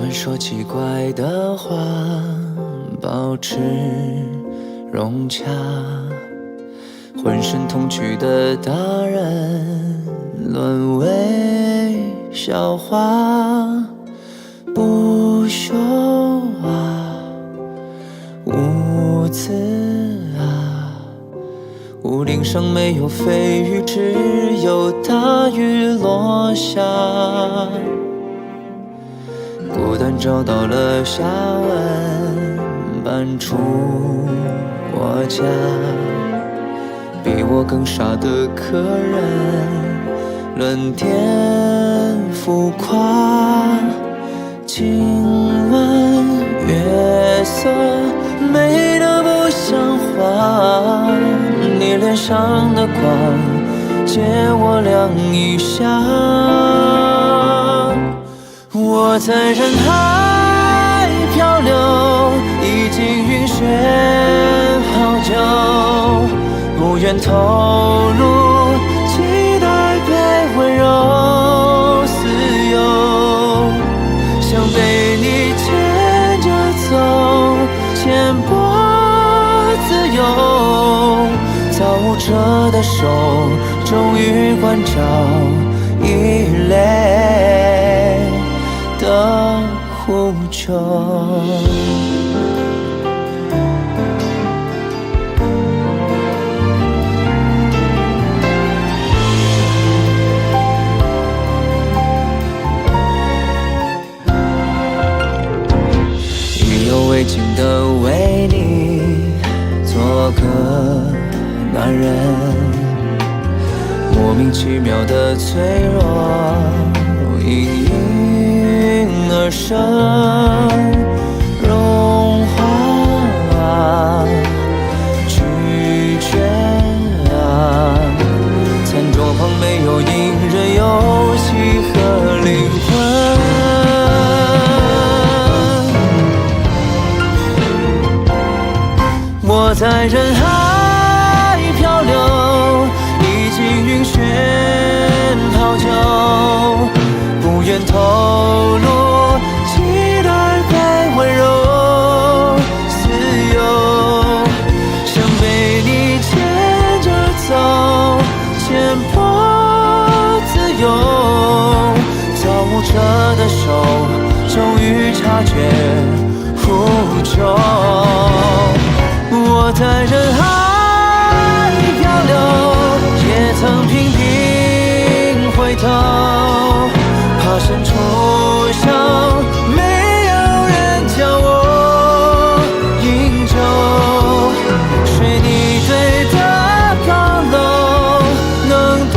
惯说奇怪的话，保持融洽，浑身童趣的大人沦为笑话，不休啊，无字啊，屋顶上没有飞雨，只有大雨落下。孤单找到了下文，搬出我家。比我更傻的客人，论点浮夸。今晚月色美得不像话，你脸上的光借我亮一下。我在人海漂流，已经晕眩好久，不愿透露，期待被温柔私有，想被你牵着走，牵拨自由，造物者的手终于关照异类的呼救。意犹未尽的为你做个男人，莫名其妙的脆弱，应运而生，融化啊，拒绝啊，餐桌旁没有隐忍游戏和灵魂。我在人海漂流，已经晕眩好久，不愿透露，期待被温柔私有，想被你牵着走，牵拨自由，造物者的手终于察觉呼救。我在人海漂流，也曾频频回头，怕伸出手，没有人叫我饮酒。水泥堆的高楼能多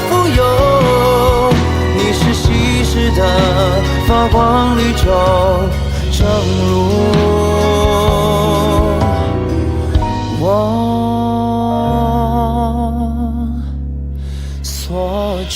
富有，你是稀释的发光绿洲，正如我所求。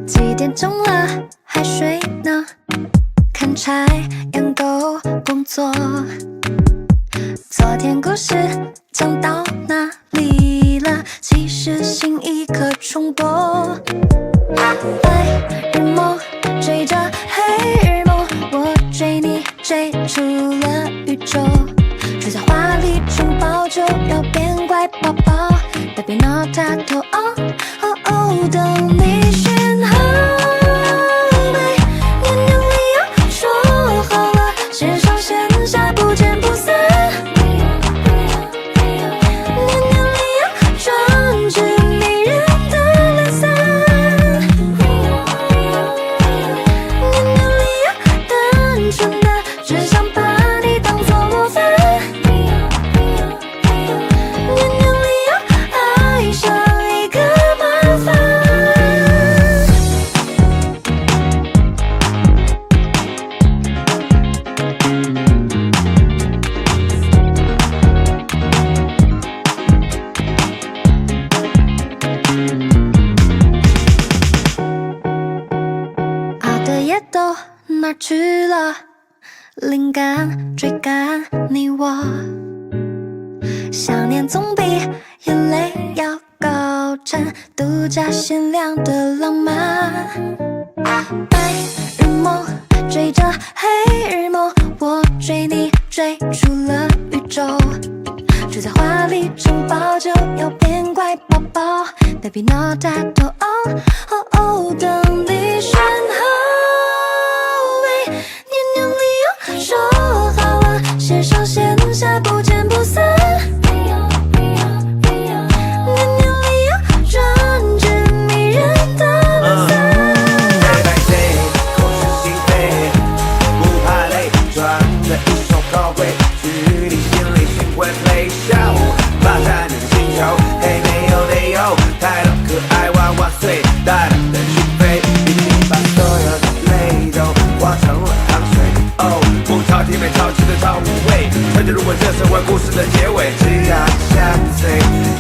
几点钟了还睡呢？砍柴养狗工作。昨天故事讲到哪里了？其实新一刻重播。白日梦追着黑日梦，我追你追出了宇宙。睡在华丽城堡就要变乖宝宝，别别闹他头哦哦哦，等你选好美，年年里要说好了，线上线下不见不散，年年里要专治迷人的懒散，也都哪儿去了？灵感追赶你我，想念总比眼泪要高产，独家限量的浪漫。白日梦追着黑日梦，我追你追出了宇宙，住在华丽城堡就要变乖宝宝 ，Baby not at all，等你选好。年年里有说好了，线上线下不见不散。年年里有专治迷人的懒散。day by day， 口是心非，不怕累，赚了一手高贵，距离心里心会微笑，霸占你的星球，嘿没有理由，太多可爱娃娃碎，大胆的去飞，已经把所有的泪都化成了糖水。哦，不超体面，超气的超无畏，曾经如果这是我故事的结尾，只要你下嘴，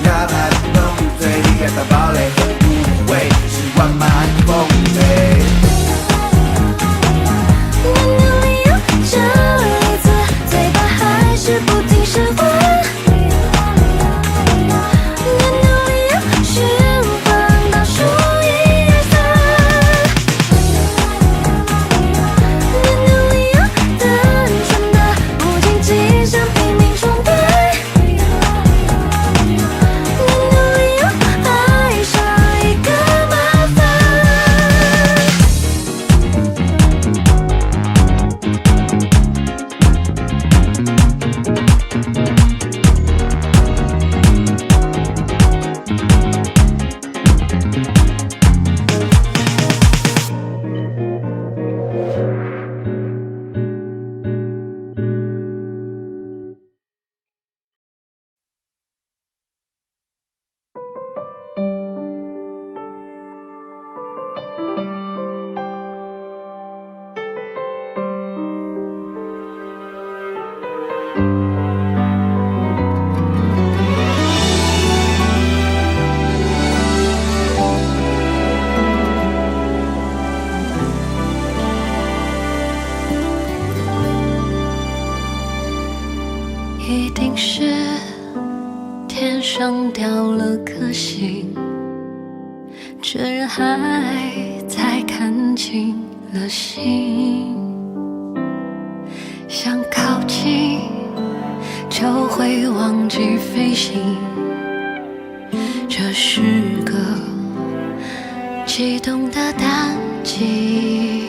哪怕是动嘴，你感到堡垒和无畏，是万马风雷。年年里有这一次，嘴巴还是不听使唤。年年里有循环，倒数1、2、3。年年里有单纯的不经迹想拼命冲对。年年里有爱上一个麻烦。一定是天上掉了颗星，这人海才看清了心。想靠近就会忘记飞行，这是个激动的淡季。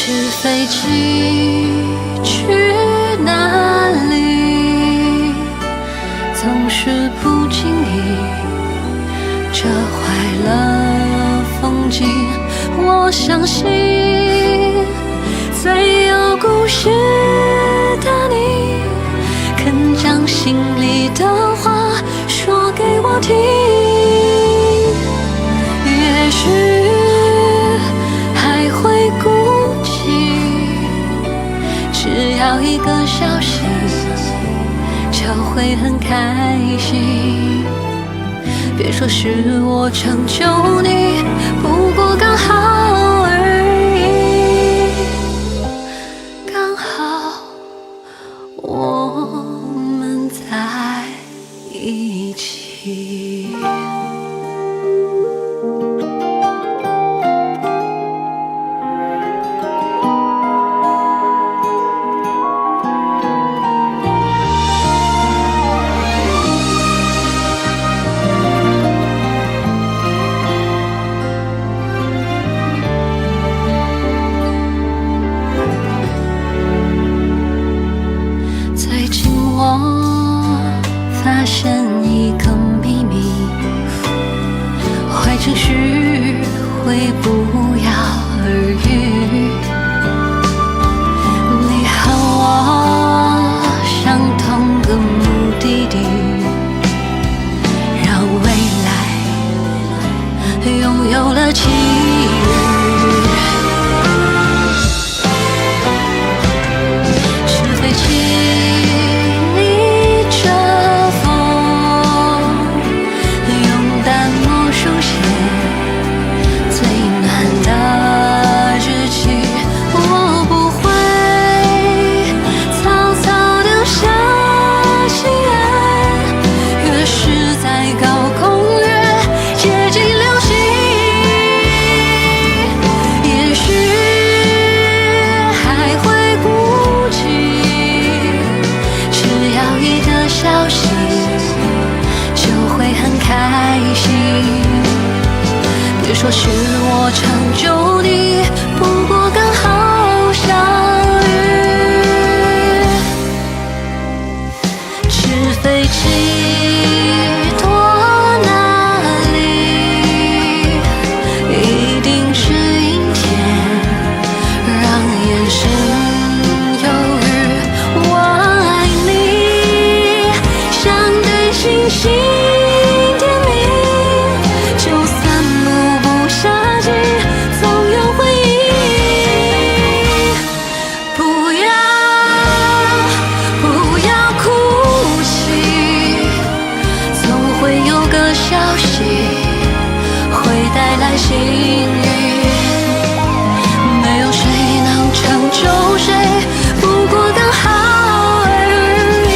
是飞机去哪里？总是不经意，这坏了风景。我相信，最有故事的你，肯将心里的话说给我听。也许还会孤寂，只要一个消息就会很开心。别说是我拯救你，不过刚好而已，刚好我们在一起。最近我发现一个秘密，坏情绪会不药而愈。你和我相同个目的地，让未来拥有了机遇。是飞机许我成就你，不过刚好相遇。纸飞机多哪里？一定是阴天，让眼神犹豫。我爱你，像对星星点名，就算目不暇接，总有回应。不要哭泣，总会有个消息会带来幸运。没有谁能成就谁，不过刚好而已。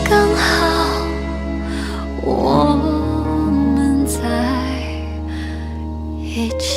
刚好我们在一起。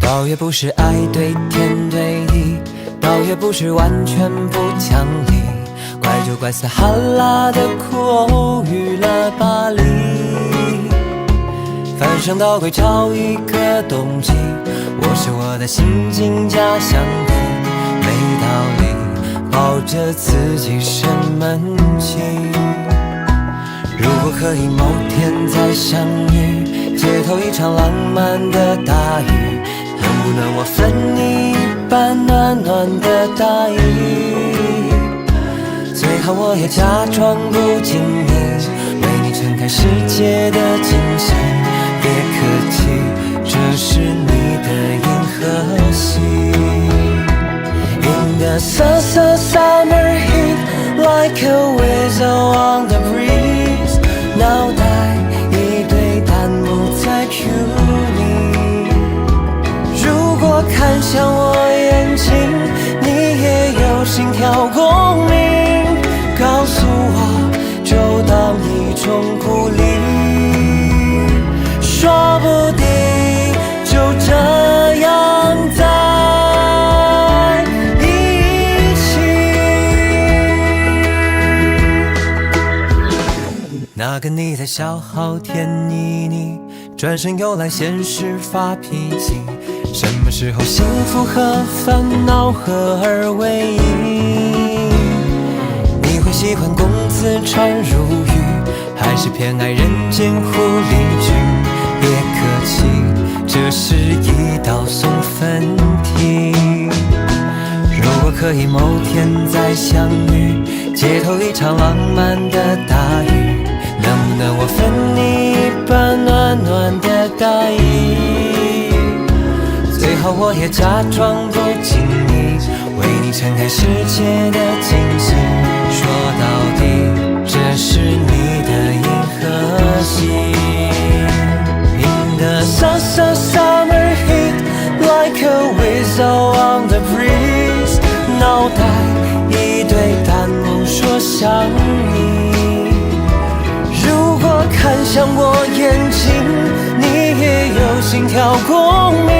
倒也不是爱对天对地，倒也不是完全不讲理，怪就怪撒哈拉的苦偶遇了巴黎。翻箱倒柜找一个冬季，我是我的心境加相比，没道理抱着自己生闷气。如果可以某天再相遇，街头一场浪漫的大雨，能不能我分你一半暖暖的大衣？最好我也假装不经意，为你撑开世界的惊喜。别客气，这是你的银河系。In the summer heat, like a whistle on the breeze， 脑袋一堆弹幕在 cue 你。如果看向我眼睛，你也有心跳共鸣，告诉我，就当一种鼓励，说不定就这样在一起。那个你在消耗甜腻腻，转身又来现实发脾气，什么时候幸福和烦恼合二为一？你会喜欢公子穿如玉，还是偏爱人间狐狸剧？别客气，这是一道送分题。如果可以某天再相遇，街头一场浪漫的大雨，能不能我分你一半暖暖的大衣？最好我也假装不经意，为你撑开世界的惊喜。说到底，这是你的银河系。In the summer heat, like a whistle on the breeze， 脑袋一堆弹幕说想你。如果看向我眼睛，你也有心跳共鸣，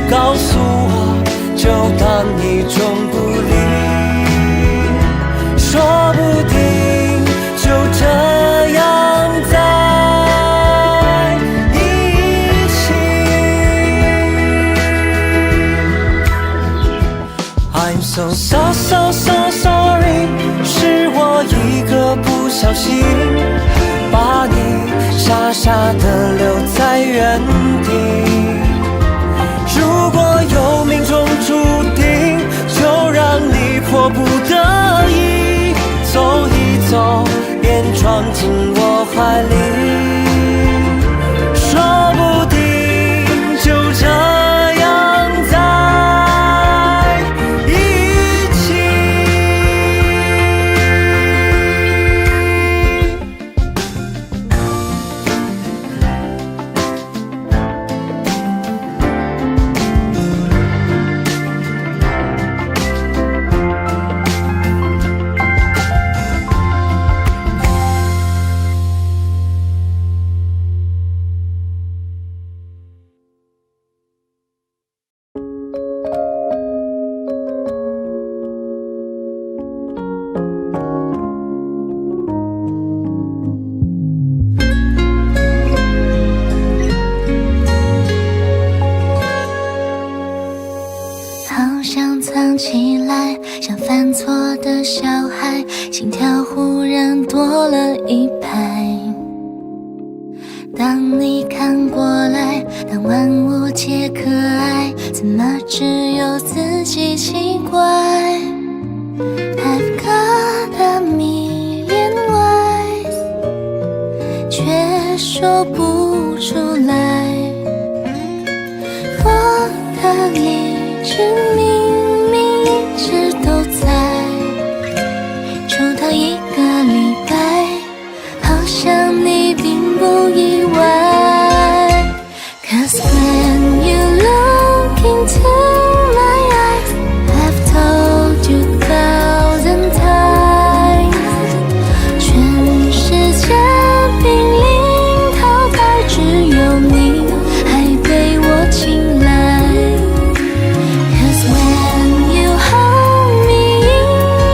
告诉我，就当一种鼓励，说不定就这样在一起。I'm so sorry， 是我一个不小心，把你傻傻的留在原地。如果有命中注定，就让你迫不得已走一走，便闯进我怀里，说不定就这样在一起。犯错的小孩，心跳忽然多了一拍。当你看过来，当万物皆可爱，怎么只有自己奇怪 ？I've got a million ways， 却说不出来。我的理智明明一直都在，直到一个礼拜，好像你并不意外。Cause when you look into my eyes, I've told you 1,000 times， 全世界濒临淘汰，只有你还被我青睐。Cause when you hold me in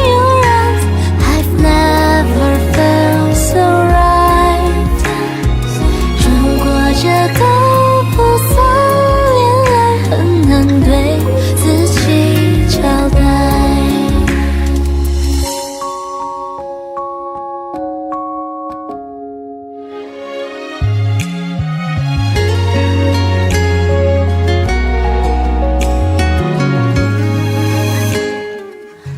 your arms, I've never felt so right。 如果这都不算恋爱，很难对自己交代。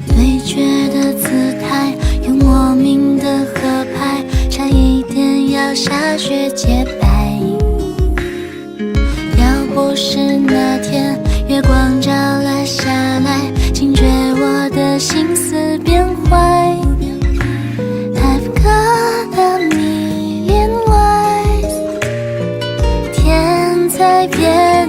对决的姿态，用莫名的合拍，差一点要下雪结白。要不是那天月光照了下来，惊觉我的心思变坏。I've got a million ways， 天才变